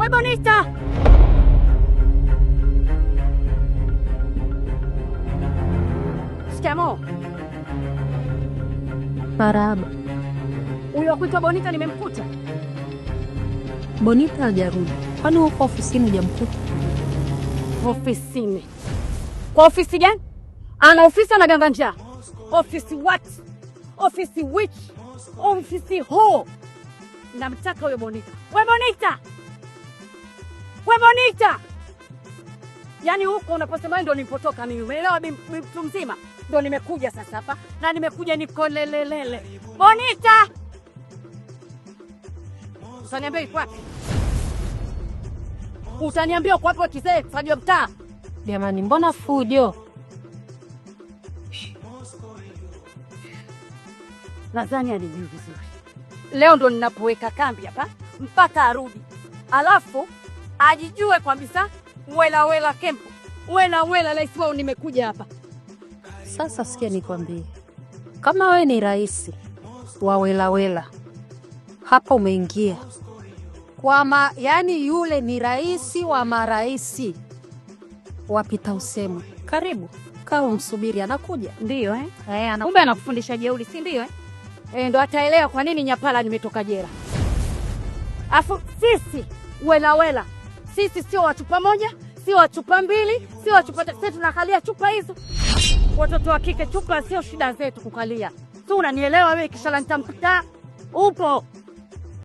We Bonita! Shikamoo. Marahaba. Huyo kuitwa Bonita nimemkuta? Bonita hajarudi. Kwani uko ofisini hujamkuta? Ofisini? Kwa ofisi gani? Ana ofisi anaganga njaa. Ofisi what? Ofisi which? Ofisi ho. Namtaka huyo Bonita. We Bonita! We Bonita! Yaani huko unaposema ndio nilipotoka mimi. Umeelewa mtu mzima? Ndio nimekuja sasa hapa na nimekuja nikolelelele. Bonita! Utaniambia iko wapi? Utaniambia uko wapi kizee fajua mtaa? Jamani, mbona fujo? Nadhani alijui vizuri. Leo ndo ninapoweka kambi hapa mpaka arudi. Alafu ajijue kabisa wela kempo. Wela laisiwa nimekuja hapa. Sasa sikia nikwambie. Kama we ni rais wa wela hapa umeingia. Yani yule ni rais wa maraisi. Wapita usemu. Karibu. Kaa umsubiri anakuja. Ndio kumbe anakufundisha jeuri, si ndio ndo ataelewa kwa nini Nyapala nimetoka jela. Afu sisi wela. Sisi sio watu pamoja, sio watu mbili, sio watu sisi tunakalia chupa hizo. Watoto wa kike chupa sio shida zetu kukalia. Tu unanielewa wewe kisha nitamkuta upo.